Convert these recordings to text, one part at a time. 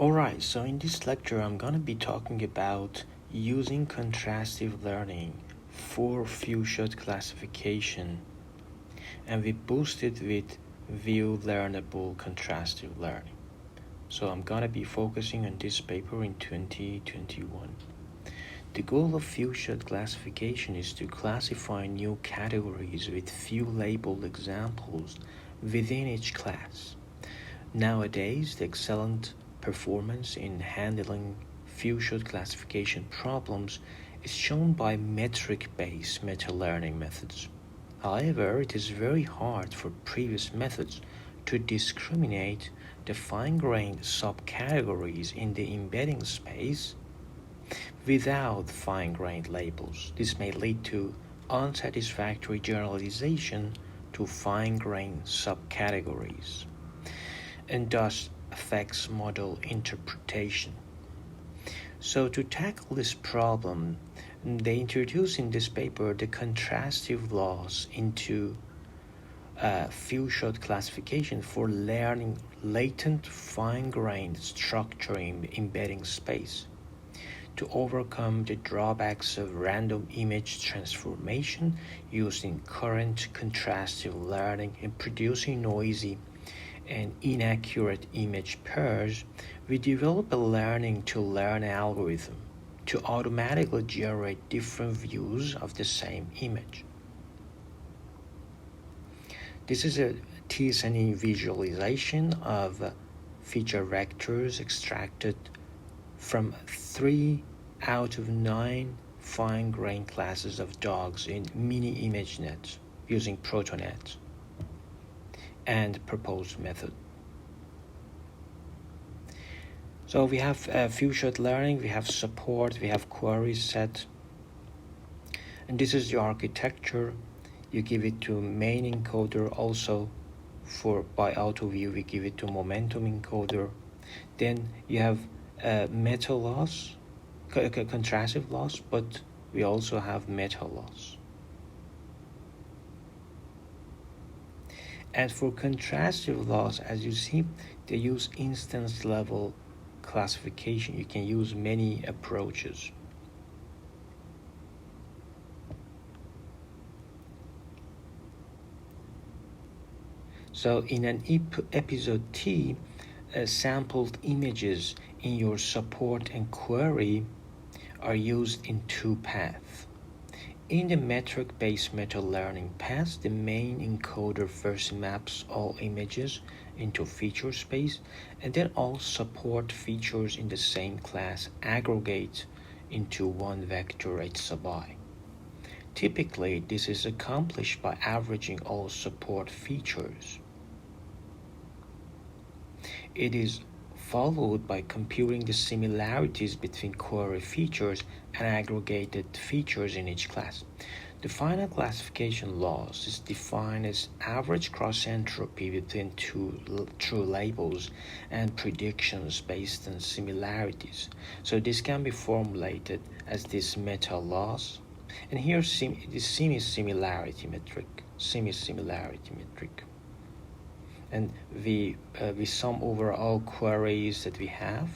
Alright, so in this lecture I'm going to be talking about using contrastive learning for few-shot classification, and we boost it with view-learnable contrastive learning. So I'm going to be focusing on this paper in 2021. The goal of few-shot classification is to classify new categories with few labeled examples within each class. Nowadays, the excellent performance in handling few-shot classification problems is shown by metric-based meta-learning methods. However, it is very hard for previous methods to discriminate the fine-grained subcategories in the embedding space without fine-grained labels. This may lead to unsatisfactory generalization to fine-grained subcategories, and thus affects model interpretation. So to tackle this problem, they introduce in this paper the contrastive laws into few-shot classification for learning latent fine-grained structure in embedding space to overcome the drawbacks of random image transformation used in current contrastive learning in producing noisy and inaccurate image pairs. We develop a learning-to-learn algorithm to automatically generate different views of the same image. This is a T-SNE visualization of feature vectors extracted from 3 out of 9 fine-grained classes of dogs in mini ImageNet using ProtoNet and proposed method. So we have few-shot learning, we have support, we have query set, and this is the architecture. You give it to main encoder, also by auto view we give it to momentum encoder. Then you have meta loss, contrastive loss, but we also have meta loss. And for contrastive loss, as you see, they use instance level classification. You can use many approaches. So in an episode T, sampled images in your support and query are used in 2 paths. In the metric-based meta-learning path, the main encoder first maps all images into feature space, and then all support features in the same class aggregate into one vector H sub I. Typically, this is accomplished by averaging all support features. It is followed by computing the similarities between query features and aggregated features in each class. The final classification loss is defined as average cross-entropy between 2 true labels and predictions based on similarities. So this can be formulated as this meta loss, and here this semi-similarity metric. And we sum over all queries that we have.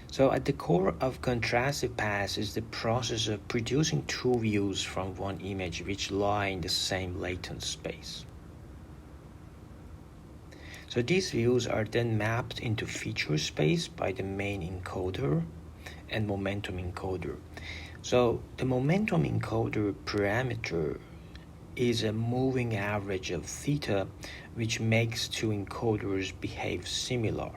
So at the core of contrastive paths is the process of producing 2 views from one image which lie in the same latent space. So these views are then mapped into feature space by the main encoder and momentum encoder. So the momentum encoder parameter is a moving average of theta, which makes 2 encoders behave similar.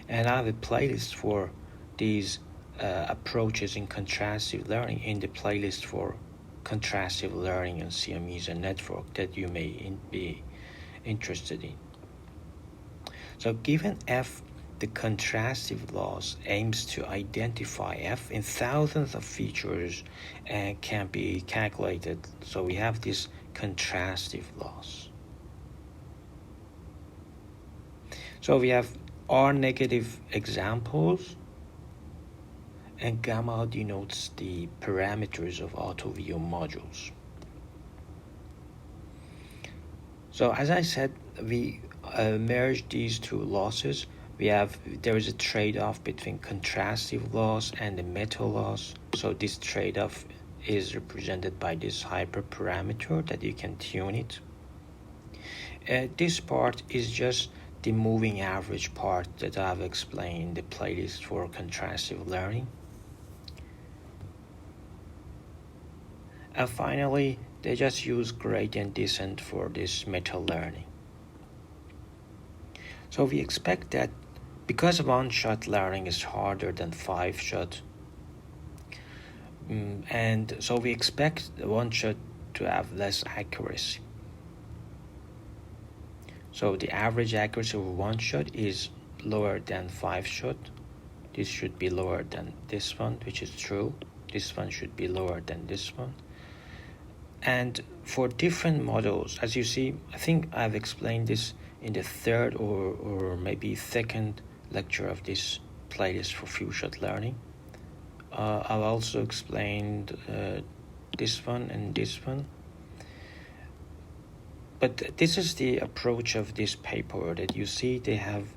And I have a playlist for these approaches in contrastive learning in the playlist for contrastive learning and CMEs and network that you may be interested in. So given F, the contrastive loss aims to identify F in thousands of features and can be calculated. So we have this contrastive loss. So we have R negative examples, and gamma denotes the parameters of auto view modules. So as I said, we merge these two losses. There is a trade-off between contrastive loss and the meta loss. So this trade-off is represented by this hyperparameter that you can tune it. This part is just the moving average part that I've explained in the playlist for contrastive learning. And finally, they just use gradient descent for this meta learning. So we expect that because one-shot learning is harder than five-shot, and so we expect one-shot to have less accuracy. So the average accuracy of one-shot is lower than five-shot. This should be lower than this one, which is true. This one should be lower than this one. And for different models, as you see, I think I've explained this in the third or maybe second lecture of this playlist for few-shot learning. I've also explained this one and this one. But this is the approach of this paper that you see they have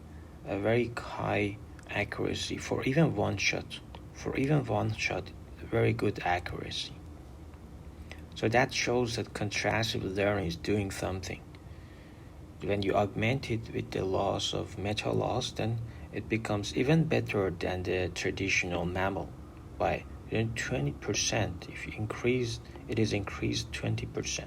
a very high accuracy for even one shot. Very good accuracy. So that shows that contrastive learning is doing something. When you augment it with the loss of meta loss, then it becomes even better than the traditional mammal by 20%. If you increase, it is increased 20%.